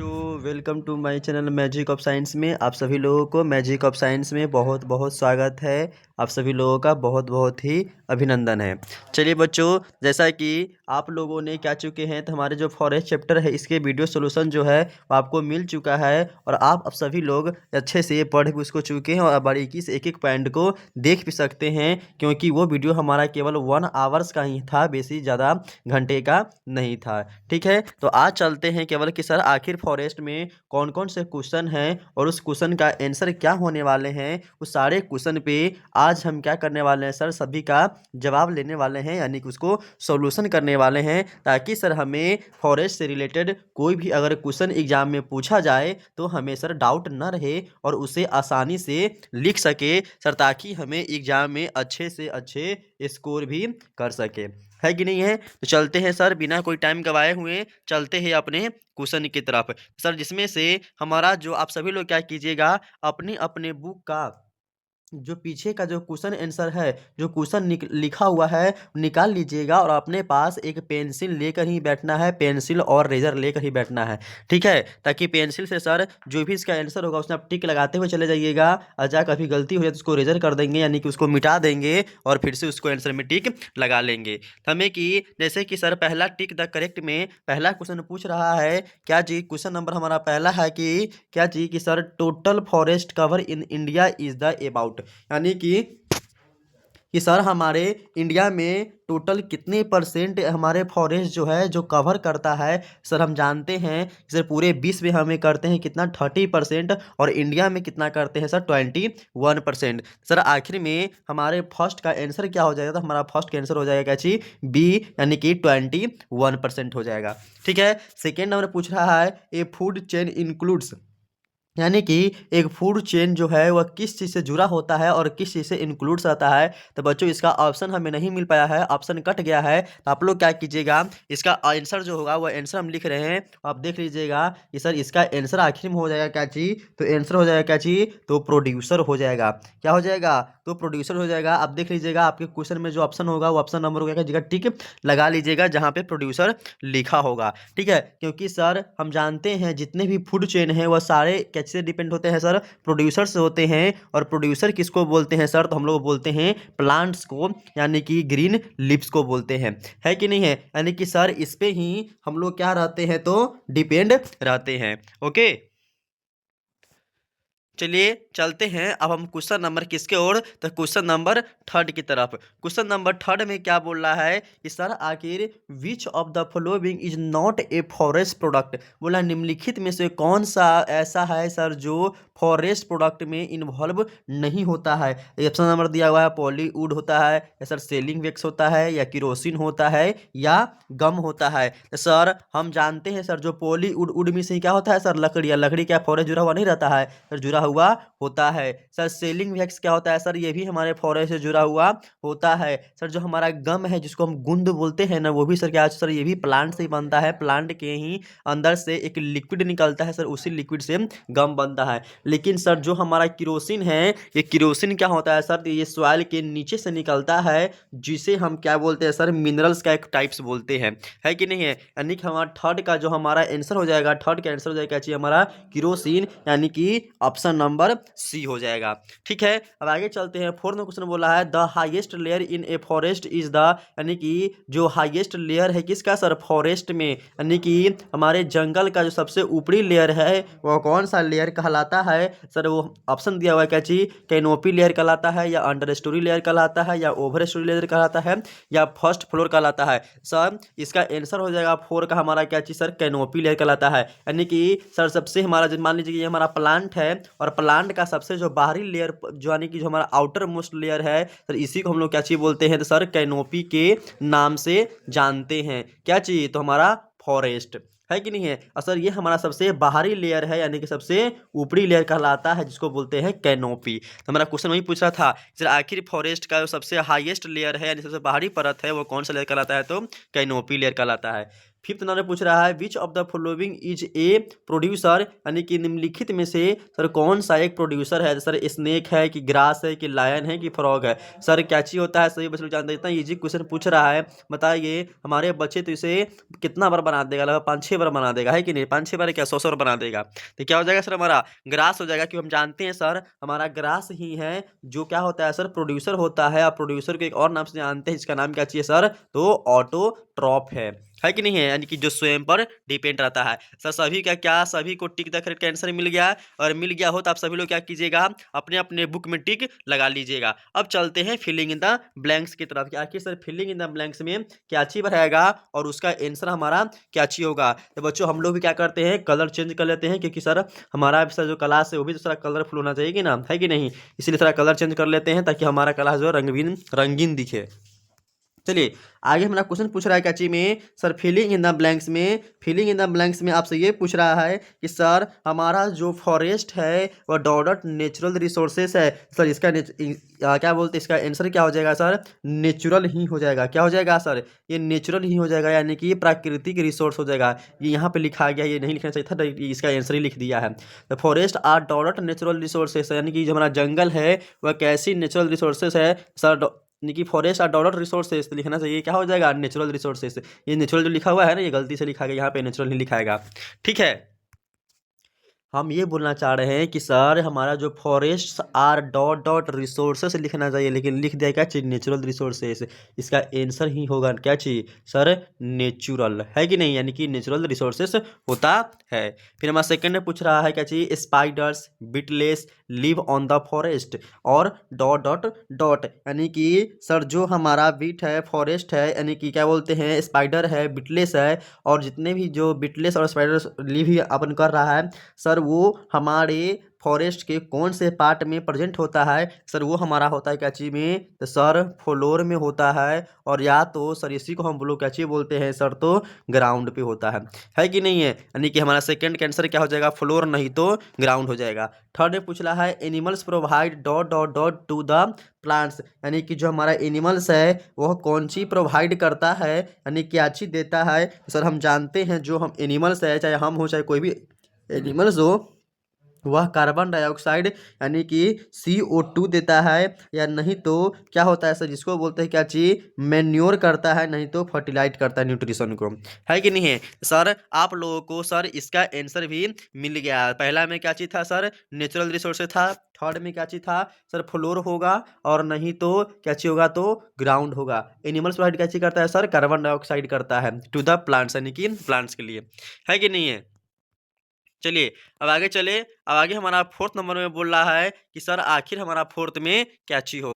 बच्चों, welcome to my channel magic of science में आप सभी लोगों को मैजिक ऑफ साइंस में बहुत बहुत स्वागत है। आप सभी लोगों का बहुत बहुत ही अभिनंदन है। चलिए बच्चों, जैसा कि आप लोगों ने क्या चुके हैं तो हमारे जो फॉरेस्ट चैप्टर है इसके वीडियो सॉल्यूशन जो है वो आपको मिल चुका है और आप अब सभी लोग अच्छे से पढ़ भी उसको चुके हैं और बारीकी से एक एक पॉइंट को देख भी सकते हैं, क्योंकि वो वीडियो हमारा केवल 1 आवर्स का ही था, बेसी ज़्यादा घंटे का नहीं था। ठीक है, तो आज चलते हैं केवल कि सर आखिर फॉरेस्ट में कौन कौन से क्वेश्चन हैं और उस क्वेश्चन का आंसर क्या होने वाले हैं। उस सारे क्वेश्चन पे आज हम क्या करने वाले हैं सर, सभी का जवाब लेने वाले हैं, यानी कि उसको सॉल्यूशन करने वाले हैं, ताकि सर हमें फॉरेस्ट से रिलेटेड कोई भी अगर क्वेश्चन एग्जाम में पूछा जाए तो हमें सर डाउट न रहे और उसे आसानी से लिख सके सर, ताकि हमें एग्जाम में अच्छे से अच्छे स्कोर भी कर सके। है कि नहीं है? तो चलते हैं सर, बिना कोई टाइम गवाए हुए चलते हैं अपने क्वेश्चन की तरफ सर, जिसमें से हमारा जो आप सभी लोग क्या कीजिएगा, अपने अपने बुक का जो पीछे का जो क्वेश्चन आंसर है, जो क्वेश्चन लिखा हुआ है निकाल लीजिएगा और अपने पास एक पेंसिल लेकर ही बैठना है, पेंसिल और रेजर लेकर ही बैठना है। ठीक है, ताकि पेंसिल से सर जो भी इसका आंसर होगा उसमें आप टिक लगाते हुए चले जाइएगा, अजा कभी गलती हो जाए तो उसको रेजर कर देंगे, यानी कि उसको मिटा देंगे और फिर से उसको आंसर में टिक लगा लेंगे। तो हमें कि जैसे कि सर पहला टिक द करेक्ट में पहला क्वेश्चन पूछ रहा है क्या जी, क्वेश्चन नंबर हमारा पहला है कि क्या जी कि sir total forest cover in India is the about, यानी कि सर हमारे इंडिया में टोटल कितने परसेंट हमारे फॉरेस्ट जो है जो कवर करता है। सर हम जानते हैं सर पूरे विश्व में हमें करते हैं कितना 30% और इंडिया में कितना करते हैं सर 21%। सर आखिर में हमारे फर्स्ट का आंसर क्या हो जाएगा, तो हमारा फर्स्ट का आंसर हो जाएगा जी बी, यानी कि 21% हो जाएगा। ठीक है, सेकेंड नंबर पूछ रहा है ए फूड चेन इंक्लूड्स, यानी कि एक फूड चेन जो है वह किस चीज़ से जुड़ा होता है और किस चीज़ से इंक्लूड्स आता है। तो बच्चों इसका ऑप्शन हमें नहीं मिल पाया है, ऑप्शन कट गया है, तो आप लोग क्या कीजिएगा, इसका आंसर जो होगा वह आंसर हम लिख रहे हैं, आप देख लीजिएगा कि सर इसका आंसर आखिर में हो जाएगा क्या चीज़, तो आंसर हो जाएगा क्या चीज़, तो प्रोड्यूसर हो जाएगा। क्या हो जाएगा, तो प्रोड्यूसर हो जाएगा। आप देख लीजिएगा आपके क्वेश्चन में जो ऑप्शन होगा वो ऑप्शन नंबर हो जगह टिक लगा लीजिएगा जहाँ पे प्रोड्यूसर लिखा होगा। ठीक है, क्योंकि सर हम जानते हैं जितने भी फूड चेन है वह सारे कैसे डिपेंड होते हैं सर, प्रोड्यूसर से होते हैं। और प्रोड्यूसर किसको बोलते हैं सर, तो हम लोग बोलते हैं प्लांट्स को, यानी कि ग्रीन लिप्स को बोलते हैं। है कि नहीं है, यानी कि सर इस पे ही हम लोग क्या रहते हैं, तो डिपेंड रहते हैं। ओके, चलिए चलते हैं अब हम क्वेश्चन नंबर किसके ओर, तो क्वेश्चन नंबर थर्ड की तरफ। क्वेश्चन नंबर थर्ड में क्या बोल रहा है कि सर आखिर which of the following is not a forest product, बोला निम्नलिखित में से कौन सा ऐसा है सर जो फॉरेस्ट प्रोडक्ट में इन्वॉल्व नहीं होता है। ऑप्शन नंबर दिया हुआ है पॉलीवुड होता है, या सर सेलिंग वैक्स होता है, या किरोसिन होता है, या गम होता है। तो सर हम जानते हैं सर जो पॉलीवुड वुड में से क्या होता है सर, लकड़ी, या लकड़ी क्या फॉरेस्ट जुड़ा हुआ नहीं रहता है सर, जुड़ा हुआ होता है। सर सेलिंग वैक्स क्या होता है सर, ये भी हमारे फॉरेस्ट से जुड़ा हुआ होता है। सर जो हमारा गम है जिसको हम गुंद बोलते हैं ना, वो भी सर क्या सर ये भी प्लांट से ही बनता है, प्लांट के ही अंदर से एक लिक्विड निकलता है सर, उसी लिक्विड से गम बनता है। लेकिन सर जो हमारा किरोसिन है, ये किरोसिन क्या होता है सर, ये सॉइल के नीचे से निकलता है, जिसे हम क्या बोलते हैं सर, मिनरल्स का एक टाइप्स बोलते हैं। है कि नहीं है, यानी कि हमारा थर्ड का जो हमारा आंसर हो जाएगा, थर्ड का आंसर हो जाएगा चाहिए हमारा किरोसिन, यानी कि ऑप्शन नंबर सी हो जाएगा। ठीक है, अब आगे चलते हैं। फोर्थ में क्वेश्चन बोला है the highest layer in a forest is the, यानी कि जो हाईएस्ट लेयर है किसका सर, फॉरेस्ट में, यानी कि हमारे जंगल का जो सबसे ऊपरी लेयर है वह कौन सा लेयर कहलाता है सर, वो ऑप्शन दिया हुआ है क्या चीज, कैनोपी लेयर कहलाता है, या अंडर स्टोरी लेयर कहलाता है, या ओवर स्टोरी लेयर कहलाता है, या फर्स्ट फ्लोर कहलाता है। सर इसका आंसर हो जाएगा फोर का हमारा क्या चीज सर, कैनोपी लेयर कहलाता है। यानी कि सर सबसे हमारा मान लीजिए ये हमारा प्लांट है और प्लांट का सबसे जो बाहरी लेयर जो यानी कि जो हमारा आउटर मोस्ट लेयर है सर, इसी को हम लोग क्या चीज बोलते हैं, तो सर कैनोपी के नाम से जानते हैं। क्या चाहिए, तो हमारा फॉरेस्ट। है कि नहीं है, और सर ये हमारा सबसे बाहरी लेयर है, यानी कि सबसे ऊपरी लेयर कहलाता है, जिसको बोलते हैं कैनोपी। तो हमारा क्वेश्चन वही पूछ रहा था सर आखिर फॉरेस्ट का जो सबसे हाईएस्ट लेयर है, यानी सबसे बाहरी परत है, वो कौन सा लेयर कहलाता है, तो कैनोपी लेयर कहलाता है। फिफ्थ नंबर पूछ रहा है which of the following is a producer, यानी कि निम्नलिखित में से सर कौन सा एक प्रोड्यूसर है। सर स्नेक है कि ग्रास है कि लायन है कि फ्रॉग है। सर क्या चीज होता है, सही बच्चे लोग जानते हैं। इतना इजी क्वेश्चन पूछ रहा है, बताइए हमारे बच्चे तो इसे कितना बार बना देगा, लगभग 5-6 बार बना देगा, है कि नहीं। 5-6 बार क्या 100 बार बना देगा। तो क्या हो जाएगा सर, हमारा ग्रास हो जाएगा, क्योंकि हम जानते हैं सर हमारा ग्रास ही है जो क्या होता है सर, प्रोड्यूसर होता है। आप प्रोड्यूसर को एक और नाम से जानते हैं, इसका नाम क्या चाहिए सर, तो ऑटोट्रॉफ है कि नहीं है, यानी कि जो स्वयं पर डिपेंड रहता है। सर सभी का क्या, सभी को टिक द करेक्ट आंसर मिल गया, और मिल गया हो तो आप सभी लोग क्या कीजिएगा, अपने अपने बुक में टिक लगा लीजिएगा। अब चलते हैं फिलिंग इन द ब्लैंक्स की तरफ कि आखिर sir filling in the blanks में क्या चीज रहेगा और उसका आंसर हमारा क्या चीज होगा। तो बच्चों हम लोग भी क्या करते हैं, कलर चेंज कर लेते हैं, क्योंकि सर हमारा सर जो क्लास है वो भी तो सारा कलरफुल होना चाहिए कि ना, है कि नहीं। इसलिए थोड़ा कलर चेंज कर लेते हैं ताकि हमारा क्लास जो है रंगीन रंगीन दिखे। चलिए आगे हमारा क्वेश्चन पूछ रहा है क्या चीज में, sir filling in the blanks में। फिलिंग इन द ब्लैंक्स में आपसे ये पूछ रहा है कि सर हमारा जो फॉरेस्ट है वह डॉट नेचुरल रिसोर्सेस है। सर इसका क्या बोलते हैं, इसका आंसर क्या हो जाएगा सर, नेचुरल ही हो जाएगा। क्या हो जाएगा सर, ये नेचुरल ही हो जाएगा, यानी कि प्राकृतिक रिसोर्स हो जाएगा। ये यहाँ पे लिखा गया, ये नहीं लिखना चाहिए था, तो इसका आंसर ही लिख दिया है। The forest R dot natural resources, यानी कि जो हमारा जंगल है वह कैसी नेचुरल रिसोर्सेस है सर, यानी कि फॉरेस्ट आर डॉट रिसोर्सेस तो लिखना चाहिए, क्या हो जाएगा नेचुरल रिसोर्सेस। ये नेचुरल जो लिखा हुआ है ना, ये गलती से लिखा गया, यहाँ पे नेचुरल नहीं लिखाएगा, ठीक है। हम ये बोलना चाह रहे हैं कि सर हमारा जो forest R dot dot resources लिखना चाहिए, लेकिन लिख दिया क्या चीज, नेचुरल रिसोर्सेस। इसका आंसर ही होगा क्या चीज सर, नेचुरल, है कि नहीं, यानी कि नेचुरल रिसोर्सेस होता है। फिर हमारा सेकंड में पूछ रहा है क्या चीज, spiders beetles live on the forest और डॉट डॉट डॉट, यानी कि सर जो हमारा बीट है फॉरेस्ट है, यानी कि क्या बोलते हैं स्पाइडर है बिटलेस है, और जितने भी जो बिटलेस और स्पाइडर लिव ही अपन कर रहा है सर, वो हमारे फॉरेस्ट के कौन से पार्ट में प्रेजेंट होता है। सर वो हमारा होता है क्या चीज में, तो सर फ्लोर में होता है, और या तो सर इसी को हम लोग क्या चीज बोलते हैं सर, तो ग्राउंड पे होता है कि नहीं है। यानी कि हमारा सेकंड का आंसर क्या हो जाएगा, फ्लोर नहीं तो ग्राउंड हो जाएगा। थर्ड में पूछ रहा है animals provide dot dot dot to the plants, यानी कि जो हमारा एनिमल्स है वह कौन सी प्रोवाइड करता है, यानी क्या चीज देता है। सर हम जानते हैं जो हम एनिमल्स है, चाहे हम हो चाहे कोई भी एनिमल्स हो, वह कार्बन डाइऑक्साइड यानी कि CO2 देता है, या नहीं तो क्या होता है सर, जिसको बोलते हैं क्या चीज, मैन्योर करता है, नहीं तो फर्टिलाइज करता है न्यूट्रिशन को, है कि नहीं है। सर आप लोगों को सर इसका आंसर भी मिल गया। पहला में क्या चीज था सर, नेचुरल रिसोर्सेज था। थर्ड में क्या चीज था सर, फ्लोर होगा, और नहीं तो क्या चीज होगा, तो ग्राउंड होगा। एनिमल्स प्रोवाइड क्या चीज करता है सर, कार्बन डाइऑक्साइड करता है टू द प्लांट्स, यानी कि प्लांट्स के लिए, है कि नहीं है। चलिए अब आगे चले। अब आगे हमारा फोर्थ नंबर में बोल रहा है कि सर आखिर हमारा फोर्थ में क्या चीज हो।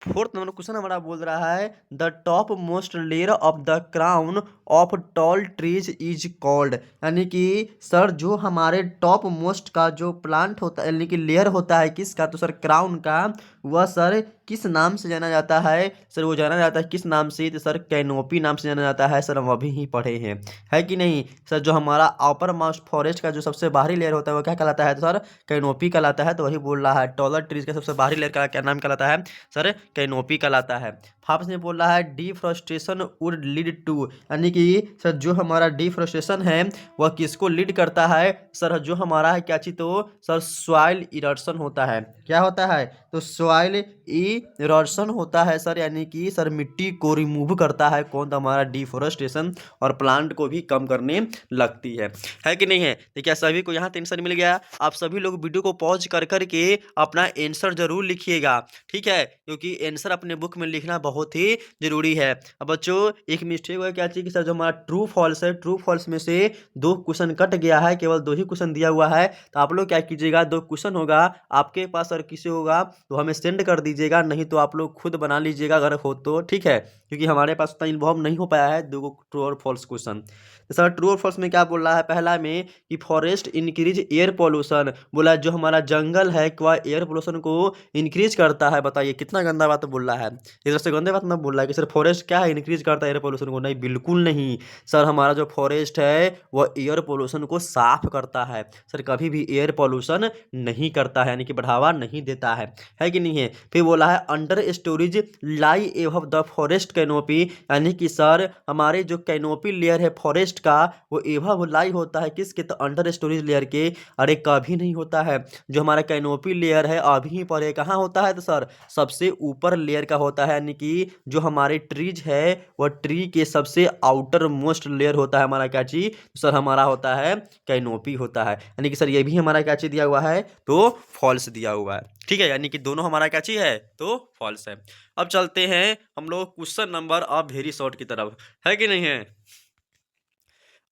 फोर्थ नंबर क्वेश्चन हमारा बोल रहा है the top most layer of the crown of tall trees is called, यानी कि सर जो हमारे टॉप मोस्ट का जो प्लांट होता है, यानी कि लेयर होता है किसका, तो सर क्राउन का, वह सर किस नाम से जाना जाता है। सर वो जाना जाता है किस नाम से, तो सर कैनोपी नाम से जाना जाता है। सर हम अभी ही पढ़े हैं, है कि नहीं। सर जो हमारा अपर मोस्ट फॉरेस्ट का जो सबसे बाहरी लेयर होता है वो क्या कहलाता है, तो सर कैनोपी कहलाता है। तो वही बोल रहा है टॉलर ट्रीज का सबसे बाहरी लेयर का क्या नाम कहलाता है सर, कैनोपी कहलाता है। फाप्स में बोल रहा है डिफॉरेस्टेशन वुड लीड टू, यानी कि सर जो हमारा डिफॉरेस्टेशन है वह किसको लीड करता है। सर जो हमारा है क्या चीज, तो सर सॉइल इरोशन होता है। क्या होता है, तो सॉइल इरोशन होता है सर, यानी कि सर मिट्टी को रिमूव करता है कौन, तो हमारा डिफॉरेस्टेशन, और प्लांट को भी कम करने लगती है कि नहीं है। तो क्या सभी को यहाँ आंसर मिल गया। आप सभी लोग वीडियो को पॉज कर करके अपना आंसर जरूर लिखिएगा, ठीक है, क्योंकि आंसर अपने बुक में लिखना बहुत ही जरूरी है। अब बच्चों एक मिस्टेक हुआ क्या चीज कि सर जो हमारा ट्रू फॉल्स है, ट्रू फॉल्स में से 2 क्वेश्चन कट गया है, केवल 2 ही क्वेश्चन दिया हुआ है। तो आप लोग क्या कीजिएगा, 2 क्वेश्चन होगा आपके पास और किसी होगा तो हमें सेंड कर दीजिएगा, नहीं तो आप लोग खुद बना लीजिएगा अगर हो तो, ठीक है, क्योंकि हमारे पास उतना इन्वॉल्व नहीं हो पाया है 2 ट्रू और फॉल्स क्वेश्चन। तो सर ट्रू और फॉल्स में क्या बोल रहा है, पहला में कि फॉरेस्ट इंक्रीज एयर पोल्यूशन, बोला जो हमारा जंगल है वह एयर पोल्यूशन को इंक्रीज करता है। बताइए कितना गंदा बात बोल रहा है, इधर से गंदे बात ना बोल रहा है कि सर फॉरेस्ट क्या है इंक्रीज करता है एयर पोल्यूशन को, नहीं बिल्कुल नहीं। सर हमारा जो फॉरेस्ट है वह एयर पोल्यूशन को साफ करता है सर, कभी भी एयर पोल्यूशन नहीं करता है, यानी कि बढ़ावा नहीं देता है कि नहीं है। फिर बोला है अंडर स्टोरेज लाई एव द फॉरेस्ट कैनोपी, यानी कि सर हमारे जो कैनोपी लेयर है फॉरेस्ट का वो एवं लाई होता है किसके, तो अंडर स्टोरेज लेयर के। अरे कभी नहीं होता है, जो हमारा कैनोपी लेयर है अभी पर है कहाँ होता है, तो सर सबसे ऊपर लेयर का होता है, यानी कि जो हमारे ट्रीज है वह ट्री के सबसे आउटर मोस्ट लेयर होता है हमारा क्या चीज, सर हमारा होता है कैनोपी होता है। यानी कि सर ये भी हमारा क्या चीज दिया हुआ है, तो फॉल्स दिया हुआ है। ठीक है, यानी कि दोनों हमारा क्या चीज है, तो फॉल्स है। अब चलते हैं हम लोग क्वेश्चन नंबर अब वेरी शॉर्ट की तरफ, है कि नहीं है।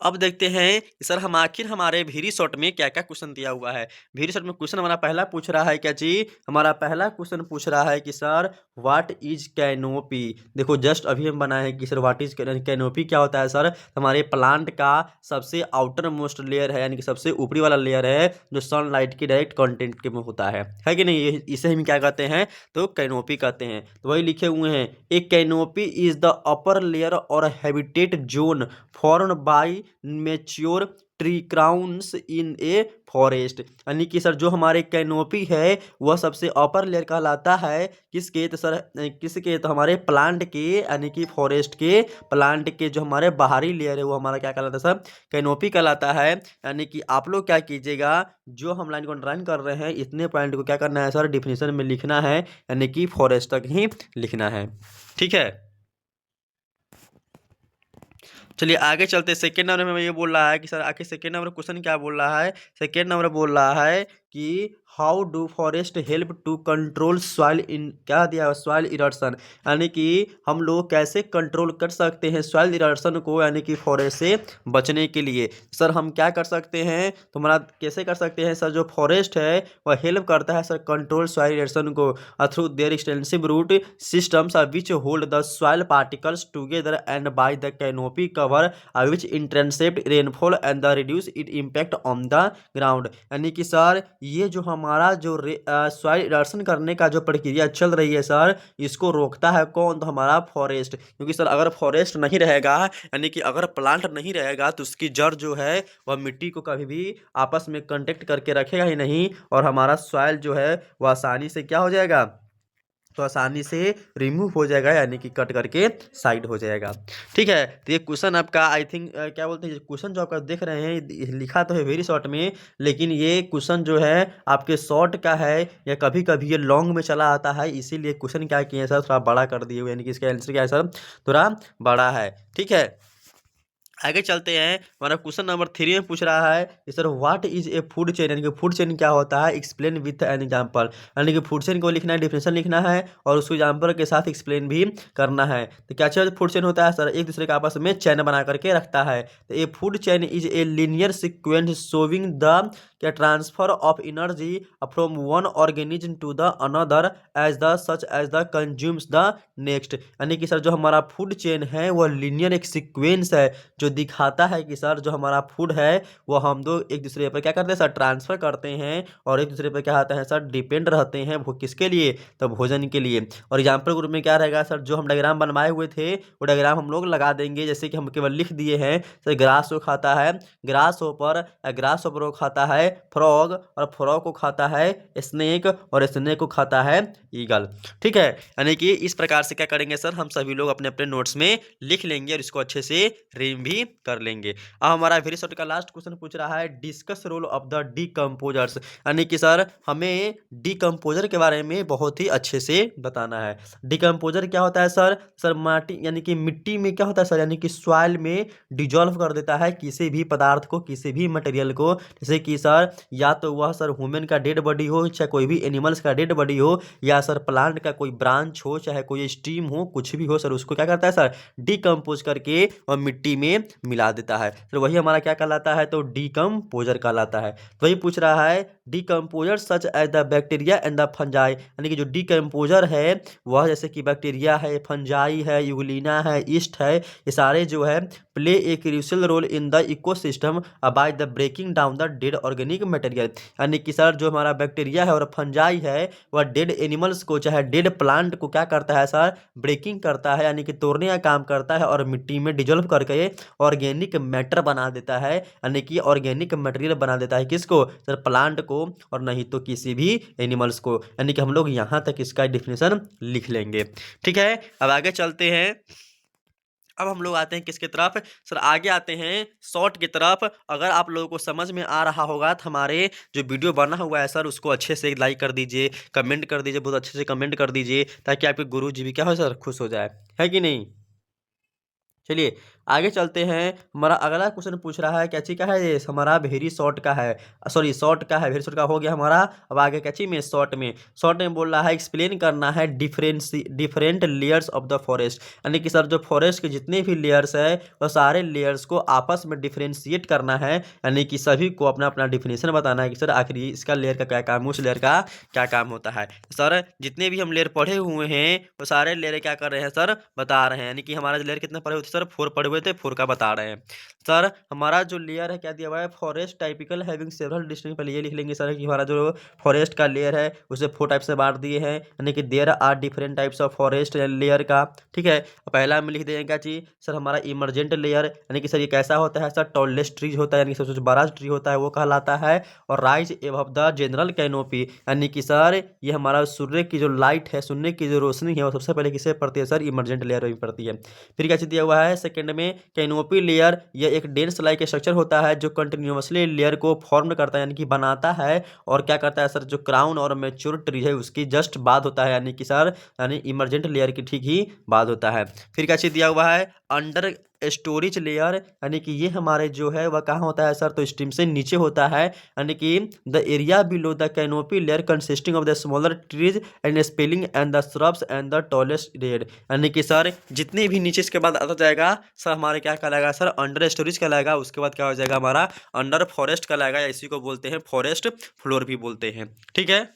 अब देखते हैं कि सर हम आखिर हमारे वेरी शॉर्ट में क्या क्या क्वेश्चन दिया हुआ है। वेरी शॉर्ट में क्वेश्चन हमारा पहला पूछ रहा है क्या जी, हमारा पहला क्वेश्चन पूछ रहा है कि सर व्हाट इज कैनोपी। देखो जस्ट अभी हम बनाए हैं कि सर व्हाट इज कैनोपी क्या होता है सर, हमारे प्लांट का सबसे आउटर मोस्ट लेयर है, यानी कि सबसे ऊपरी वाला लेयर है जो सनलाइट के डायरेक्ट कंटेंट के में होता है कि नहीं, इसे हम क्या कहते हैं, तो कैनोपी कहते हैं। तो वही लिखे हुए हैं, a canopy is the upper layer और habitat zone form by mature tree crowns in a forest. यानी कि सर जो हमारे कैनोपी है वह सबसे अपर लेयर कहलाता है किसके, तो सर किसके, तो हमारे प्लांट के, यानी कि फॉरेस्ट के प्लांट के जो हमारे बाहरी लेयर है वो हमारा क्या कहलाता है सर, कैनोपी कहलाता है। यानी कि आप लोग क्या कीजिएगा, जो हम लाइन को अंडरलाइन कर रहे हैं इतने पॉइंट को क्या करना है सर, डिफिनेशन में लिखना है, यानी कि फॉरेस्ट तक ही लिखना है। ठीक है, चलिए आगे चलते। सेकेंड नंबर में ये बोल रहा है कि सर आखिर सेकेंड नंबर क्वेश्चन क्या बोल रहा है, सेकेंड नंबर बोल रहा है कि how do forest help to control soil in, क्या दिया है, सॉइल इरोशन। यानी कि हम लोग कैसे कंट्रोल कर सकते हैं सॉइल इरोशन को, यानी कि फॉरेस्ट से बचने के लिए। सर हम क्या कर सकते हैं, तो हमारा कैसे कर सकते हैं सर, जो फॉरेस्ट है वह हेल्प करता है सर कंट्रोल सॉइल इरोशन को through their extensive root systems which hold the soil particles together and by the canopy cover which intercept rainfall and the reduce it impact on the ground. यानी कि sir ये जो हमारा जो soil erosion करने का जो प्रक्रिया चल रही है सर, इसको रोकता है कौन, तो हमारा फॉरेस्ट। क्योंकि सर अगर फॉरेस्ट नहीं रहेगा, यानी कि अगर प्लांट नहीं रहेगा तो उसकी जड़ जो है वह मिट्टी को कभी भी आपस में कांटेक्ट करके रखेगा ही नहीं, और हमारा सॉइल जो है वह आसानी से क्या हो जाएगा, तो आसानी से रिमूव हो जाएगा, यानी कि कट करके साइड हो जाएगा। ठीक है, तो ये क्वेश्चन आपका आई थिंक क्या बोलते हैं, क्वेश्चन जो आपका देख रहे हैं लिखा तो है वेरी शॉर्ट में, लेकिन ये क्वेश्चन जो है आपके शॉर्ट का है या कभी कभी ये लॉन्ग में चला आता है, इसीलिए क्वेश्चन क्या किए हैं सर, थोड़ा बड़ा कर दिए हुए, यानी कि इसका आंसर क्या है सर, थोड़ा बड़ा है। ठीक है, आगे चलते हैं। हमारा क्वेश्चन नंबर 3 में पूछ रहा है कि sir what is a food chain, यानी कि फूड चेन क्या होता है, एक्सप्लेन विथ एन एग्जांपल। यानी कि फूड चेन को लिखना है, डिफिनेशन लिखना है और उसको एग्जांपल के साथ एक्सप्लेन भी करना है। तो क्या चीज फूड चेन होता है सर, एक दूसरे के आपस में चैन बना करके रखता है। तो a food chain is a linear sequence showing the क्या transfer of energy from one organism to the another as the such as the consumes the next. यानी कि सर जो हमारा फूड चेन है वह लीनियर एक सीक्वेंस है जो दिखाता है कि सर जो हमारा फूड है वो हम दो एक दूसरे पर क्या करते हैं सर, ट्रांसफर करते हैं और एक दूसरे पर क्या होता है सर, डिपेंड रहते हैं। वो किसके लिए, तो भोजन के लिए। और एग्जाम्पल ग्रुप में क्या रहेगा सर, जो हम डायग्राम बनवाए हुए थे वो डायग्राम हम लोग लगा देंगे, जैसे कि हम केवल लिख दिए हैं सर ग्रास को खाता है ग्रास ओपर, ग्रास ओपर को खाता है फ्रॉग, और फ्रॉग को खाता है स्नेक, और स्नेक को खाता है ईगल। ठीक है, यानी कि इस प्रकार से क्या करेंगे सर, हम सभी लोग अपने अपने नोट्स में लिख लेंगे और इसको अच्छे से रीम भी कर लेंगे। अब हमारा वेरी शॉर्ट का लास्ट क्वेश्चन पूछ रहा है discuss role of the decomposers. यानी कि सर हमें डीकम्पोजर के बारे में बहुत ही अच्छे से बताना है। डीकम्पोजर क्या होता है सर, सर माटी यानी कि मिट्टी में क्या होता है सर, यानी कि सॉइल में डिजॉल्व कर देता है किसी भी पदार्थ को, किसी भी मटेरियल को। जैसे कि सर या तो वह सर ह्यूमन का डेड बॉडी हो, चाहे कोई भी एनिमल्स का डेड बॉडी हो, या सर प्लांट का कोई ब्रांच हो, चाहे कोई स्टीम हो, कुछ भी हो सर, उसको क्या करता है सर, डीकम्पोज करके और मिट्टी में मिला देता है। तो वही हमारा क्या कहलाता है, तो डीकम्पोजर कहलाता है। वही पूछ रहा है decomposer such as the bacteria and the fungi. यानी कि जो डीकम्पोजर है वह जैसे कि बैक्टीरिया है, फंजाई है, यूग्लिना है, ईस्ट है, ये सारे जो है play a crucial role in the ecosystem by the breaking down the dead organic material. यानी कि सर जो हमारा बैक्टीरिया है और फंजाई है वह डेड एनिमल्स को चाहे डेड प्लांट को क्या करता है सर, ब्रेकिंग करता है यानी कि तोड़ने का काम करता है और मिट्टी में डिजोल्व करके ऑर्गेनिक मैटर बना देता है, यानी कि ऑर्गेनिक मटेरियल बना देता है। किसको सर, प्लांट को, और नहीं तो किसी भी एनिमल्स को। यानी कि हम लोग यहाँ तक इसका डिफिनेशन लिख लेंगे। ठीक है, अब आगे चलते हैं। अब हम लोग आते हैं किसके तरफ सर, आगे आते हैं शॉर्ट की तरफ। अगर आप लोगों को समझ में आ रहा होगा तो हमारे जो वीडियो बना हुआ है सर उसको अच्छे से लाइक कर दीजिए, कमेंट कर दीजिए, बहुत अच्छे से कमेंट कर दीजिए ताकि आपके गुरु जी भी क्या हो सर, खुश हो जाए, है कि नहीं। चलिए आगे चलते हैं। हमारा अगला क्वेश्चन पूछ रहा है कैची का है ये, हमारा वेरी शॉर्ट का है, सॉरी शॉर्ट का है, वेरी शॉर्ट का हो गया हमारा। अब आगे कैची में शॉर्ट में बोल रहा है एक्सप्लेन करना है different layers of the forest. यानी कि सर जो फॉरेस्ट के जितने भी लेयर्स है वो सारे लेयर्स को आपस में डिफ्रेंशिएट करना है, यानी कि सभी को अपना अपना डिफिनेशन बताना है कि सर आखिर इसका लेयर का क्या काम है, उस लेयर का क्या काम होता है। सर जितने भी हम लेयर पढ़े हुए हैं वो सारे लेयर क्या कर रहे हैं सर, बता रहे हैं। यानी कि हमारा लेयर कितने पढ़े हुए थे सर, 4 पढ़े हुए थे, 4 का बता रहे हैं। सर हमारा जो लेयर है क्या दिया हुआ है, forest typical having several distinct, पहले ये लिख लेंगे सर कि हमारा जो फॉरेस्ट का लेयर है उसे 4 टाइप से बांट दिए हैं, यानी कि there are different types of forest layer का। ठीक है, पहला में लिख देंगे क्या चीज सर, हमारा इमरजेंट लेयर, यानी कि सर ये कैसा होता है सर, टॉलेस्ट ट्रीज होता है, यानी कि सबसे बड़ा ट्री होता है वो कहलाता है। और rise above the general canopy, यानी कि सर ये हमारा सूर्य की जो लाइट है, सूर्य की जो रोशनी है वो सबसे पहले किसे पड़ती है सर, इमरजेंट लेयर में पड़ती है। फिर क्या चीज दिया हुआ है सेकंड में, कैनोपी लेयर, यह एक डेंस लाइक स्ट्रक्चर होता है जो कंटिन्यूअसली लेयर को फॉर्म करता है, यानी कि बनाता है। और क्या करता है सर, जो क्राउन और मैच्योर ट्री है उसकी जस्ट बाद होता है, यानी कि सर यानी इमरजेंट लेयर की ठीक ही बाद होता है। फिर क्या चीज दिया हुआ है, अंडर स्टोरेज लेयर, यानी कि ये हमारे जो है वह कहाँ होता है सर, तो स्टीम से नीचे होता है, यानी कि the area below the canopy layer consisting of the smaller trees and spelling and the shrubs and the tallest layer. यानी कि सर जितने भी नीचे इसके बाद आता जाएगा सर हमारे क्या कहलाएगा सर, अंडर स्टोरेज कहलाएगा। उसके बाद क्या हो जाएगा हमारा अंडर फॉरेस्ट कहलाएगा, इसी को बोलते हैं फॉरेस्ट फ्लोर भी बोलते हैं। ठीक है,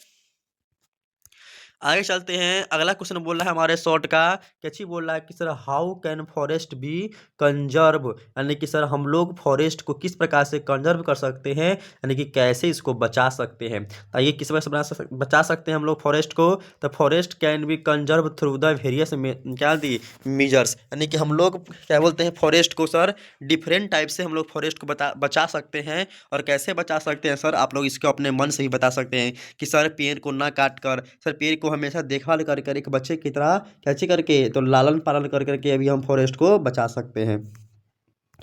आगे चलते हैं। अगला क्वेश्चन बोल रहा है हमारे शॉर्ट का, कैची बोल रहा है कि sir how can forest B conserve, यानी कि सर हम लोग फॉरेस्ट को किस प्रकार से कंजर्व कर सकते हैं, यानी कि कैसे इसको बचा सकते हैं। तो ये किस प्रकार से बचा सकते हैं हम लोग फॉरेस्ट को, तो forest can be conserve through the various क्या दी मेजर्स, यानी कि हम लोग क्या बोलते हैं फॉरेस्ट को सर डिफरेंट टाइप से हम लोग फॉरेस्ट को बचा सकते हैं। और कैसे बचा सकते हैं सर, आप लोग इसको अपने मन से ही बता सकते हैं कि सर पेड़ को ना काट कर, सर पेड़ को हमेशा देखभाल कर कर एक बच्चे की तरह कैसे करके, तो लालन पालन कर करके अभी हम फॉरेस्ट को बचा सकते हैं,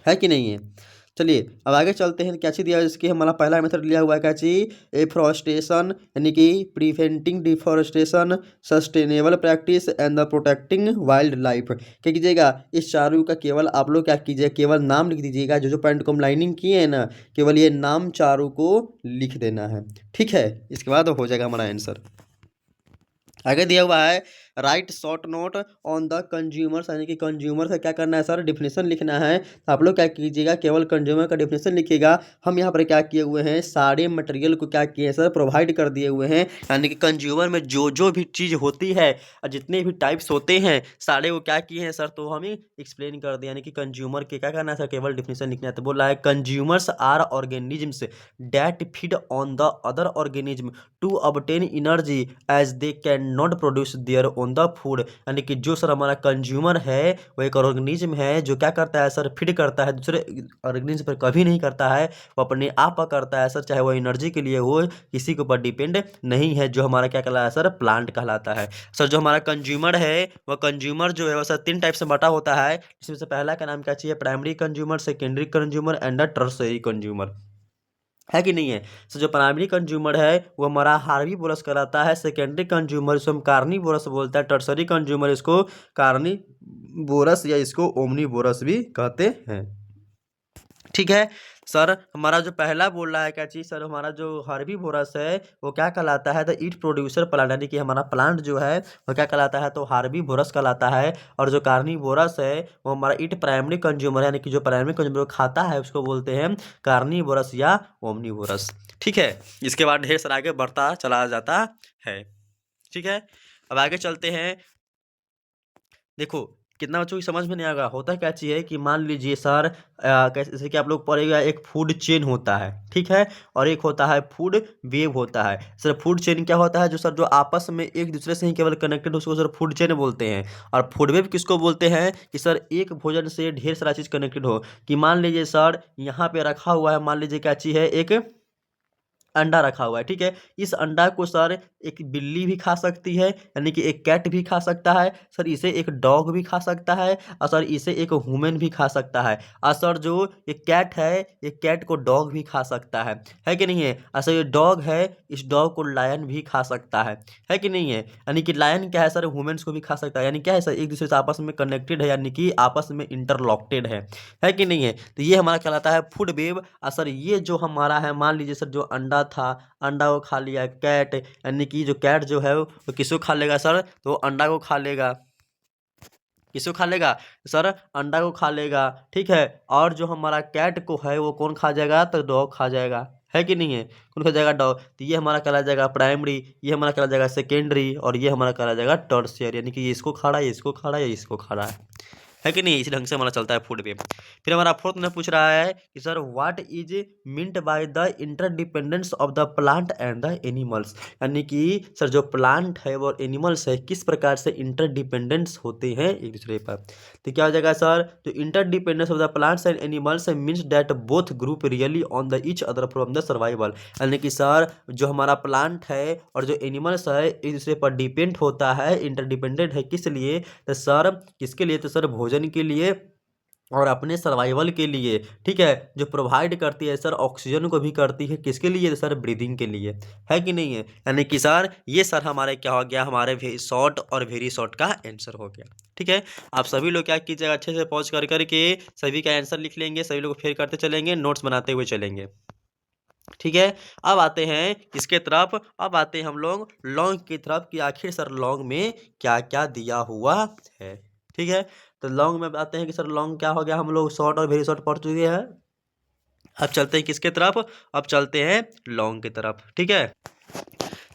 है कि नहीं है। चलिए अब आगे चलते हैं। क्या चीज दिया है, इसकी हमारा पहला मेथड लिया हुआ है क्या चीज, एफॉरेस्टेशन, यानी कि preventing deforestation, sustainable practice and the protecting wild life. क्या कीजिएगा, इस चारों का केवल आप लोग क्या कीजिए, केवल नाम लिख दीजिएगा, जो जो पॉइंट को हम लाइनिंग किए हैं ना, केवल ये नाम चारों को लिख देना है। ठीक है, इसके बाद हो जाएगा हमारा आंसर। आगे दिया हुआ है right short note on the consumers, यानी कि कंज्यूमर से क्या करना है सर, डिफिनेशन लिखना है। तो आप लोग क्या कीजिएगा, केवल कंज्यूमर का डिफिनेशन लिखिएगा। हम यहाँ पर क्या किए हुए हैं, सारे मटेरियल को क्या किए हैं सर, प्रोवाइड कर दिए हुए हैं। यानी कि कंज्यूमर में जो जो भी चीज़ होती है और जितने भी टाइप्स होते हैं सारे वो क्या किए हैं सर, तो हमें एक्सप्लेन कर दिया। यानी कि कंज्यूमर के क्या करना है सर, केवल डिफिनेशन लिखना है। तो बोल रहा है consumers are organisms that feed on the other organism to obtain energy as they can not produce their own the food. यानी कि जो सर हमारा कंज्यूमर है वो एक ऑर्गेनिज्म है जो क्या करता है सर, फीड करता है, दूसरे ऑर्गेनिज्म पर कभी नहीं करता है, वो अपने आप पर करता है सर, चाहे वो एनर्जी के लिए हो, किसी के ऊपर डिपेंड नहीं है। जो हमारा क्या कहलाता है सर, प्लांट कहलाता है। सर जो हमारा कंज्यूमर है वह कंज्यूमर जो है वह सर 3 टाइप से बटा होता है, जिसमें से पहला का नाम क्या चाहिए, primary consumer, secondary consumer and tertiary consumer, है कि नहीं है। सो जो प्राइमरी कंज्यूमर है वो हमारा हार्वी बोरस कहलाता है, सेकेंडरी कंज्यूमर इसको हम कार्नी बोरस बोलता है, टर्सरी कंज्यूमर इसको कार्नी बोरस या इसको ओमनी बोरस भी कहते हैं। ठीक है सर, हमारा जो पहला बोल रहा है क्या चीज़ सर, हमारा जो हार्वी बोरस है वो क्या कहलाता है, द ईट प्रोड्यूसर प्लांट, यानी कि हमारा प्लांट जो है वो क्या कहलाता है, तो हार्वी बोरस कहलाता है। और जो कार्नी बोरस है वो हमारा ईट प्राइमरी कंज्यूमर है, यानी कि जो प्राइमरी कंज्यूमर खाता है उसको बोलते हैं कार्नी बोरस या ओमनी बोरस। ठीक है, इसके बाद ढेर सारा आगे बढ़ता चला जाता है। ठीक है, अब आगे चलते हैं। देखो कितना बच्चों की समझ में नहीं आएगा। होता क्या चीज़ है कि मान लीजिए सर कैसे, जैसे कि आप लोग पढ़ेगा, एक फूड चेन होता है, ठीक है, और एक होता है फूड वेव होता है। सर फूड चेन क्या होता है, जो सर जो आपस में एक दूसरे से ही केवल कनेक्टेड, उसको सर फूड चेन बोलते हैं। और फूड वेव किसको बोलते हैं कि सर एक भोजन से ढेर सारा चीज़ कनेक्टेड हो। कि मान लीजिए सर यहाँ पे रखा हुआ है, मान लीजिए क्या चीज़ है, एक अंडा रखा हुआ है, ठीक है। इस अंडा को सर एक बिल्ली भी खा सकती है, यानी कि एक कैट भी खा सकता है सर, इसे एक डॉग भी खा सकता है, और सर इसे एक ह्यूमन भी खा सकता है। और सर जो ये कैट है, ये कैट को डॉग भी खा सकता है कि नहीं है। और सर ये डॉग है, इस डॉग को लायन भी खा सकता है कि नहीं है। यानी कि लायन क्या है सर, ह्यूमन्स को भी खा सकता है, यानी क्या है सर, एक दूसरे से आपस में कनेक्टेड है, यानी कि आपस में इंटरलॉक्टेड है कि नहीं है। तो ये हमारा कहलाता है फूड वेव। और सर ये जो हमारा है, मान लीजिए सर जो अंडा था, अंडा को खा लिया कैट, यानी कि जो कैट जो है वो किसको खा लेगा सर, तो अंडा को खा लेगा। किसको खा लेगा सर, अंडा को खा लेगा, ठीक है। और जो हमारा कैट को है वो कौन खा जाएगा, तो डॉग खा जाएगा, है कि नहीं है। कौन खा जाएगा, डॉग। तो ये हमारा कहला जाएगा प्राइमरी, ये हमारा कहला जाएगा सेकेंडरी, और ये हमारा कहला जाएगा टर्शियर, यानी कि ये इसको खा रहा है, ये इसको खा रहा है, ये इसको खा रहा है कि नहीं। इसी ढंग से हमारा चलता है फूड वेव। फिर हमारा फोर्थ में पूछ रहा है कि sir what is meant by the interdependence of the plant and the animals. यानी कि सर जो प्लांट है और एनिमल्स है किस प्रकार से इंटरडिपेंडेंस होते हैं एक दूसरे पर। तो क्या हो जाएगा सर, तो interdependence of the plants and animals means that both group really on the each other from the survival. यानी कि सर जो हमारा प्लांट है और जो एनिमल्स है एक दूसरे पर डिपेंड होता है, इंटरडिपेंडेंट है, किस लिए, तो सर किसके लिए, तो सर भोजन के लिए और अपने सर्वाइवल के लिए, ठीक है। जो प्रोवाइड करती है सर ऑक्सीजन को भी करती है, किसके लिए, तो सर ब्रीदिंग के लिए, है कि नहीं है। यानी कि सर ये सर हमारे क्या हो गया, हमारे शॉर्ट और वेरी शॉर्ट का आंसर हो गया, ठीक है। आप सभी लोग क्या कीजिएगा, अच्छे से पॉज कर करके सभी का आंसर लिख लेंगे, सभी लोग फेर करते चलेंगे, नोट्स बनाते हुए चलेंगे, ठीक है। अब आते हैं किसके तरफ, अब आते हैं हम लोग लॉन्ग की तरफ कि आखिर सर लॉन्ग में क्या क्या दिया हुआ है, ठीक है। तो लॉन्ग में आते हैं कि सर लॉन्ग क्या हो गया, हम लोग शॉर्ट और वेरी शॉर्ट पढ़ चुके हैं। अब चलते हैं किसके तरफ, अब चलते हैं लॉन्ग की तरफ, ठीक है।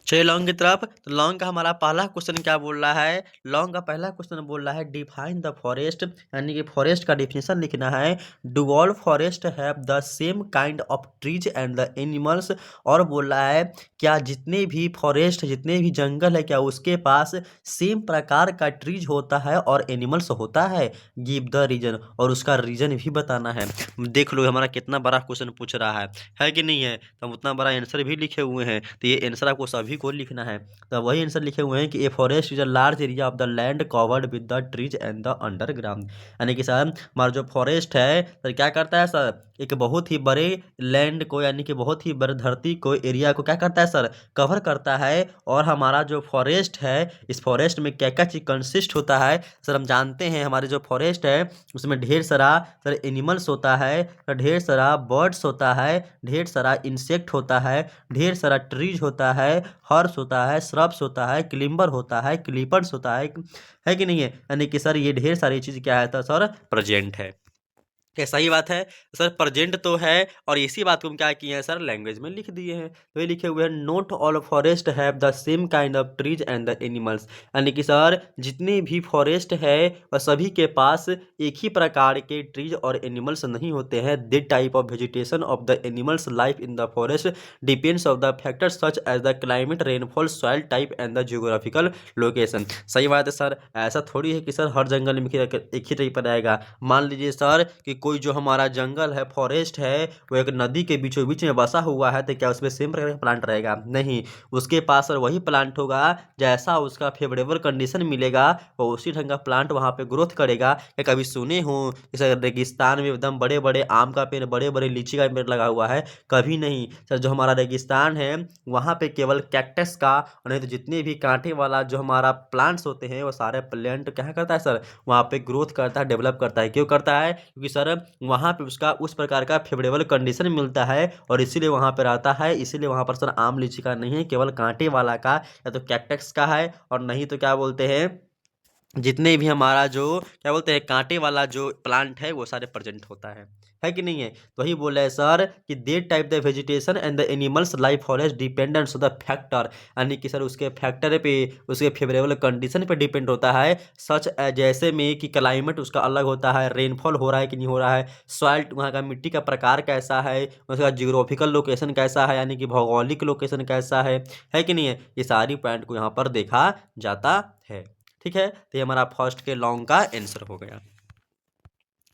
चलिए लॉन्ग की तरफ। तो लॉन्ग का हमारा पहला क्वेश्चन क्या बोल रहा है, लॉन्ग का पहला क्वेश्चन बोल रहा है डिफाइन द फॉरेस्ट, यानी कि फॉरेस्ट का डिफिनेशन लिखना है। Do all forest have the same kind of trees and the animals. और बोल रहा है क्या जितने भी फॉरेस्ट, जितने भी जंगल है, क्या उसके पास सेम प्रकार का ट्रीज होता है और एनिमल्स होता है। गिव द रीजन, और उसका रीजन भी बताना है। देख लो हमारा कितना बड़ा क्वेश्चन पूछ रहा है कि नहीं है। तो हम उतना बड़ा आंसर भी लिखे हुए हैं, तो ये आंसर आपको सभी को लिखना है। तो वही आंसर लिखे हुए हैं कि a forest is a large area of the land covered with the trees and the underground. यानी कि सर हमारा जो फॉरेस्ट है सर क्या करता है सर, एक बहुत ही बड़े लैंड को, यानी कि बहुत ही बड़े धरती को, एरिया को क्या करता है सर, कवर करता है। और हमारा जो फॉरेस्ट है, इस फॉरेस्ट में क्या क्या चीज़ कंसिस्ट होता है सर, हम जानते हैं हमारे जो फॉरेस्ट है उसमें ढेर सारा सर एनिमल्स होता है, ढेर सारा बर्ड्स होता है, ढेर सारा इंसेक्ट होता है, ढेर सारा ट्रीज होता है, हर्ब्स होता है, श्रब्स होता है, क्लिम्बर होता है, क्लीपर्स होता है कि नहीं है। यानी कि सर ये ढेर सारी चीज़ क्या है तो सर प्रेजेंट है। क्या सही बात है सर, प्रेजेंट तो है। और इसी बात को हम क्या किए हैं सर, लैंग्वेज में लिख दिए हैं। तो ये लिखे हुए हैं note all forest have the same kind of trees and the animals. यानी कि सर जितने भी फॉरेस्ट है वह सभी के पास एक ही प्रकार के ट्रीज और एनिमल्स नहीं होते हैं। The type of vegetation of the animals life in the forest depends of the factors such as the climate, rainfall, soil type and the geographical location. सही बात है सर, ऐसा थोड़ी है कि सर हर जंगल में एक ही टाइप पर आएगा। मान लीजिए सर कि कोई जो हमारा जंगल है, फॉरेस्ट है, वो एक नदी के बीचों बीच में बसा हुआ है, तो क्या उसमें सेम प्रकार का प्लांट रहेगा, नहीं। उसके पास सर वही प्लांट होगा जैसा उसका फेवरेबल कंडीशन मिलेगा, वो उसी ढंग का प्लांट वहाँ पे ग्रोथ करेगा। या कभी सुने हो जैसे रेगिस्तान में एकदम बड़े बड़े आम का पेड़, बड़े बड़े लीची का पेड़ लगा हुआ है, कभी नहीं सर। जो हमारा रेगिस्तान है वहाँ पे केवल कैक्टस का, और नहीं तो जितने भी कांटे वाला जो हमारा प्लांट्स होते हैं वो सारे प्लांट क्या करता है सर, वहाँ पे ग्रोथ करता है, डेवलप करता है। क्यों करता है, क्योंकि सर वहाँ पे उसका उस प्रकार का फेवरेबल कंडीशन मिलता है और इसीलिए वहाँ पे रहता है। इसीलिए वहाँ पर सर आम लीची का नहीं है, केवल कांटे वाला का या तो कैक्टस का है, और नहीं तो क्या बोलते हैं जितने भी हमारा जो क्या बोलते हैं कांटे वाला जो प्लांट है वो सारे प्रेजेंट होता है कि नहीं है। तो वही बोल रहे हैं सर कि the type the vegetation and the animals life forest dependents the factor, यानी कि सर उसके फैक्टर पे, उसके फेवरेबल कंडीशन पे डिपेंड होता है। सच जैसे में कि क्लाइमेट उसका अलग होता है, रेनफॉल हो रहा है कि नहीं हो रहा है, सॉइल वहाँ का मिट्टी का प्रकार कैसा है, उसका जियोग्राफिकल लोकेशन कैसा है, यानी कि भौगोलिक लोकेशन कैसा है कि नहीं है। ये सारी पॉइंट को यहाँ पर देखा जाता है। ठीक है, तो ये हमारा फर्स्ट के लॉन्ग का आंसर हो गया।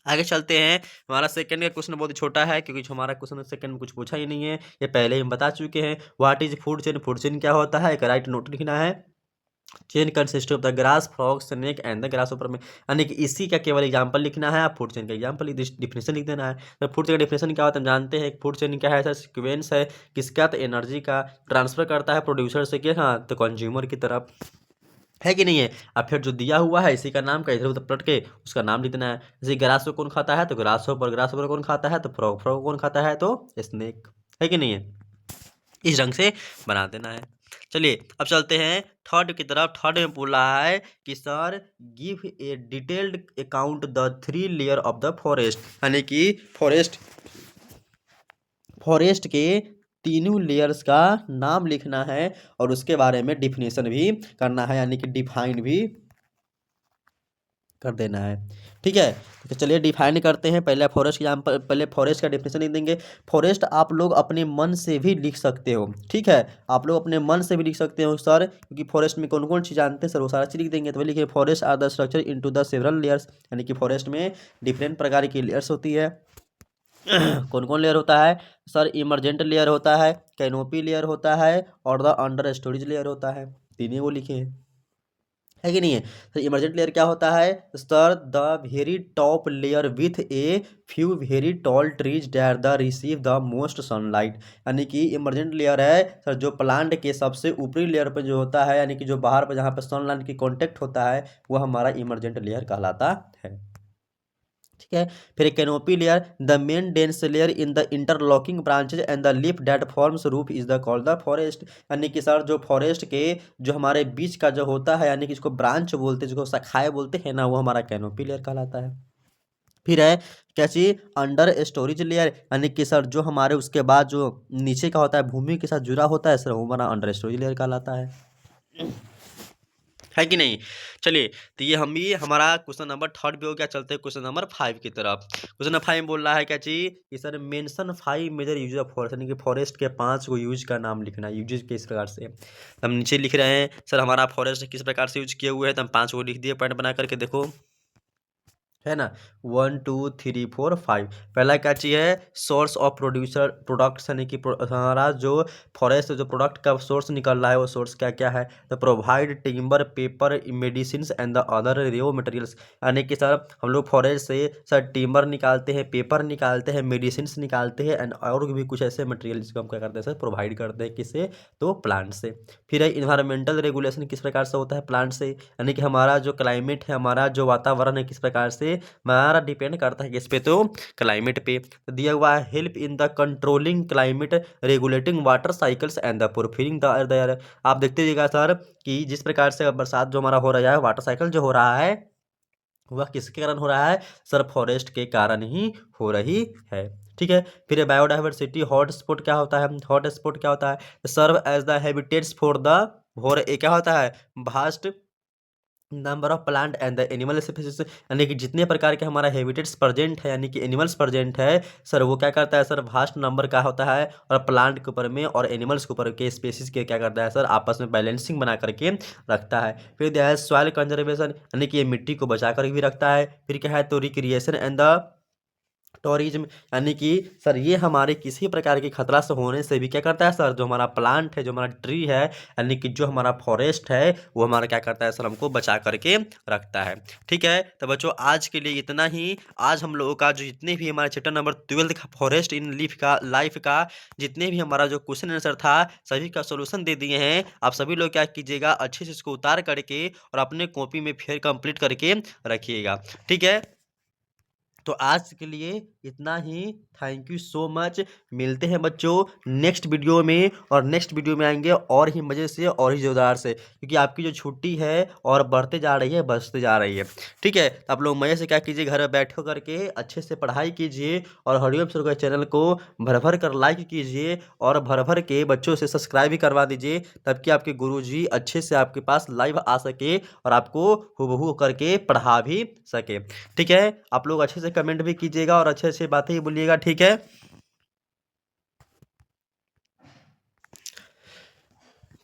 आगे चलते हैं। हमारा सेकंड का क्वेश्चन बहुत ही छोटा है, क्योंकि जो हमारा क्वेश्चन सेकंड में कुछ पूछा ही नहीं है, ये पहले ही हम बता चुके हैं। What is food chain? Food chain क्या होता है? एक राइट नोट लिखना है। Chain consist of the grass, frog, snake and the grass ऊपर में, यानी कि इसी का केवल एग्जांपल लिखना है। आप फूड चेन का एग्जांपल डिफिनेशन लिख देना है। तो फूड चेन का डिफिनेशन क्या होता है हम जानते हैं। फूड चेन क्या है सर? सीक्वेंस है किसका? तो एनर्जी का ट्रांसफर करता है प्रोड्यूसर से क्या, हाँ, तो कंज्यूमर की तरफ, है कि नहीं है। अब फिर जो दिया हुआ है इसी का नाम का इधर उधर पलट के उसका नाम लिख देना है। जैसे ग्रास को कौन खाता है? तो ग्रास पर कौन खाता है? तो फ्रॉग को कौन खाता है? तो स्नेक, है कि नहीं है। इस ढंग से बना देना है। चलिए अब चलते हैं थर्ड की तरफ। थर्ड में बोला है कि sir give a detailed account the three layer of the forest, यानी कि फॉरेस्ट फॉरेस्ट के तीनों लेयर्स का नाम लिखना है और उसके बारे में डिफिनेशन भी करना है, यानी कि डिफाइन भी कर देना है। ठीक है, तो चलिए डिफाइन करते हैं। पहले फॉरेस्ट एग्जाम्पल, पहले फॉरेस्ट का डिफिनेशन लिख देंगे। फॉरेस्ट आप लोग अपने मन से भी लिख सकते हो, ठीक है, आप लोग अपने मन से भी लिख सकते हो सर, क्योंकि फॉरेस्ट में कौन कौन चीज़ जानते हैं सर, वो सारा चीज़ लिख देंगे। तो लिखिए forest are the structure into the several layers, यानी कि फॉरेस्ट में डिफरेंट प्रकार की लेयर्स होती है। कौन कौन लेयर होता है सर? इमरजेंट लेयर होता है, कैनोपी लेयर होता है और द अंडर स्टोरेज लेयर होता है। तीनों वो लिखे हैं, है कि नहीं है। तो इमरजेंट लेयर क्या होता है sir? The very top layer with a few very tall trees there the receive the most sunlight, यानी कि इमरजेंट लेयर है सर जो प्लांट के सबसे ऊपरी लेयर पे जो होता है, यानी कि जो बाहर पे जहाँ पे सनलाइट की कांटेक्ट होता है, वो हमारा इमरजेंट लेयर कहलाता है। ठीक है, फिर एक canopy layer, the main dense layer in the interlocking branches and the leaf that forms roof is the called the forest, यानी कि सर जो फॉरेस्ट के जो हमारे बीच का जो होता है, यानी कि इसको ब्रांच बोलते हैं, जिसको शाखाएं बोलते हैं ना, वो हमारा कैनोपी लेयर कहलाता है। फिर है क्या चीज? अंडर स्टोरेज लेयर, यानी कि सर जो हमारे उसके बाद जो नीचे का होता है, भूमि के साथ जुड़ा होता है सर, वो हमारा अंडर स्टोरेज लेयर कहलाता है कि नहीं। चलिए, तो ये हम भी हमारा क्वेश्चन नंबर थर्ड भी हो गया। चलते हैं क्वेश्चन नंबर 5 की तरफ। क्वेश्चन नंबर 5 में बोल रहा है क्या चीज कि sir mention 5 major use of forest, यानी कि फॉरेस्ट के 5 को यूज का नाम लिखना है। यूजेज किस प्रकार से हम नीचे लिख रहे हैं सर, हमारा फॉरेस्ट किस प्रकार से यूज किए हुए हैं, तो हम 5 को लिख दिए पॉइंट बना करके, देखो है ना। 1 2 3 4 5। पहला क्या चीज़ है? सोर्स ऑफ प्रोड्यूसर प्रोडक्ट्स, यानी कि हमारा जो फॉरेस्ट जो प्रोडक्ट का सोर्स निकल रहा है, वो सोर्स क्या क्या है? तो provide timber, paper, medicine and the other raw materials, यानी कि सर हम लोग फॉरेस्ट से सर टिम्बर निकालते हैं, पेपर निकालते हैं, मेडिसिन निकालते हैं एंड और भी कुछ ऐसे मटेरियल जिसको हम क्या करते हैं सर, प्रोवाइड करते हैं। किससे? तो प्लांट से। फिर है इन्वायरमेंटल रेगुलेशन, किस प्रकार से होता है? प्लांट से, यानी कि हमारा जो क्लाइमेट है, हमारा जो वातावरण है, किस प्रकार से हमारा डिपेंड करता है किस पे? तो क्लाइमेट पे। तो दिया हुआ है help in the controlling climate, regulating water cycles and the profiling the air. आप देखते रहिएगा सर कि जिस प्रकार से बरसात जो हमारा हो रहा है, वाटर साइकिल जो हो रहा है, वह किसके कारण हो रहा है सर? फॉरेस्ट के कारण ही हो रही है। ठीक है, फिर बायोडाइवर्सिटी हॉटस्पॉट क्या होता है? हॉटस्पॉट क्या होता है? Serve as the habitats for the for a क्या होता है? Vast number of plant and the animal species, यानी कि जितने प्रकार के हमारा हैबिटेट्स प्रेजेंट है, यानी कि एनिमल्स प्रेजेंट है सर, वो क्या करता है सर? वास्ट नंबर का होता है, और प्लांट के ऊपर में और एनिमल्स के ऊपर के स्पीसीज के क्या करता है सर? आपस में बैलेंसिंग बना करके रखता है। फिर दिया है सॉइल कंजर्वेशन, यानी कि ये मिट्टी को बचा कर भी रखता है। फिर क्या है? तो रिक्रिएशन एंड द टूरिज्म, यानी कि सर ये हमारे किसी प्रकार के खतरा से होने से भी क्या करता है सर? जो हमारा प्लांट है, जो हमारा ट्री है, यानी कि जो हमारा फॉरेस्ट है, वो हमारा क्या करता है सर? हमको बचा करके रखता है। ठीक है, तो बच्चों आज के लिए इतना ही। आज हम लोगों का जो जितने भी हमारे चैप्टर नंबर 12 का फॉरेस्ट इन लीफ का लाइफ का जितने भी हमारा जो क्वेश्चन आंसर था, सभी का सोल्यूशन दे दिए हैं। आप सभी लोग क्या कीजिएगा, अच्छे से इसको उतार करके और अपने कॉपी में फिर कंप्लीट करके रखिएगा। ठीक है। तो आज के लिए इतना ही। Thank you so much. मिलते हैं बच्चों नेक्स्ट वीडियो में, और नेक्स्ट वीडियो में आएंगे और ही मज़े से और ही जोरदार से, क्योंकि आपकी जो छुट्टी है और बढ़ते जा रही है, बढ़ते जा रही है। ठीक है, तो आप लोग मज़े से क्या कीजिए, घर में बैठ करके अच्छे से पढ़ाई कीजिए, और हरिओम सर के चैनल को भर भर कर लाइक कीजिए, और भर भर के बच्चों से सब्सक्राइब भी करवा दीजिए, तब कि आपके गुरुजी अच्छे से आपके पास लाइव आ सके और आपको हूबहू करके पढ़ा भी सके। ठीक है, आप लोग अच्छे से कमेंट भी कीजिएगा और अच्छे अच्छे बातें ही बोलिएगा। ठीक है,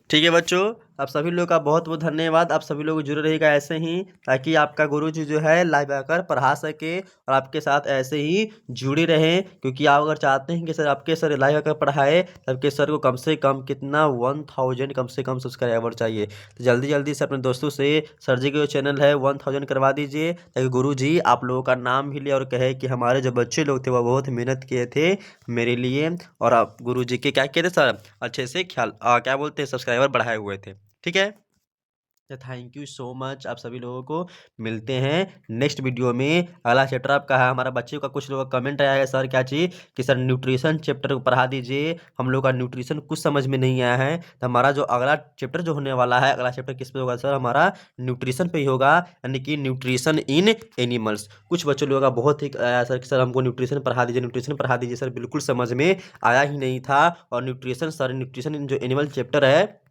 ठीक है बच्चों, आप सभी लोग का बहुत बहुत धन्यवाद। आप सभी लोग जुड़े रहिएगा ऐसे ही, ताकि आपका गुरुजी जो है लाइव आकर पढ़ा सके और आपके साथ ऐसे ही जुड़े रहें, क्योंकि आप अगर चाहते हैं कि सर आपके सर लाइव आकर पढ़ाए, तो आपके सर को कम से कम कितना 1000 कम से कम सब्सक्राइबर चाहिए। तो जल्दी जल्दी से अपने दोस्तों से सर जी का जो चैनल है 1000 करवा दीजिए, ताकि गुरुजी आप लोगों का नाम भी ले और कहे कि हमारे जो बच्चे लोग थे वो बहुत मेहनत किए थे मेरे लिए, और आप गुरुजी के क्या किए थे सर, अच्छे से ख्याल क्या बोलते हैं, सब्सक्राइबर बढ़ाए हुए थे। ठीक है, तो थैंक यू सो मच आप सभी लोगों को। मिलते हैं नेक्स्ट वीडियो में। अगला चैप्टर आपका है हमारा बच्चों का, कुछ लोगों का कमेंट आया है सर क्या चीज़, कि सर न्यूट्रिशन चैप्टर को पढ़ा दीजिए, हम लोग का न्यूट्रिशन कुछ समझ में नहीं आया है। तो हमारा जो अगला चैप्टर जो होने वाला है, अगला चैप्टर किस पे होगा सर, हमारा न्यूट्रिशन पे ही होगा, यानी कि न्यूट्रिशन इन एनिमल्स। कुछ बच्चों लोगों का बहुत ही आया सर कि सर हमको न्यूट्रिशन पढ़ा दीजिए, न्यूट्रिशन पढ़ा दीजिए सर, बिल्कुल समझ में आया ही नहीं था। और न्यूट्रिशन सर, न्यूट्रिशन इन जो एनिमल चैप्टर है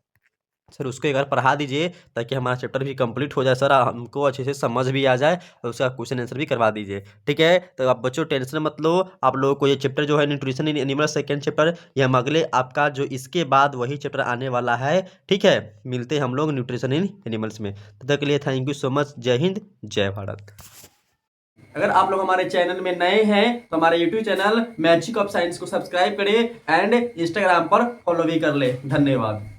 सर, उसको एक बार पढ़ा दीजिए, ताकि हमारा चैप्टर भी कंप्लीट हो जाए सर, हमको अच्छे से समझ भी आ जाए, और उसका क्वेश्चन आंसर भी करवा दीजिए। ठीक है, तो आप बच्चों टेंशन मत लो, आप लोगों को ये चैप्टर जो है nutrition in animal second chapter, ये हम अगले आपका जो इसके बाद वही चैप्टर आने वाला है। ठीक है, मिलते हैं हम लोग न्यूट्रिशन इन एनिमल्स में। तब तक के लिए थैंक यू सो मच। जय हिंद, जय भारत। अगर आप लोग हमारे चैनल में नए हैं तो हमारे YouTube channel magic of science को सब्सक्राइब करें, एंड इंस्टाग्राम पर फॉलो भी कर ले। धन्यवाद।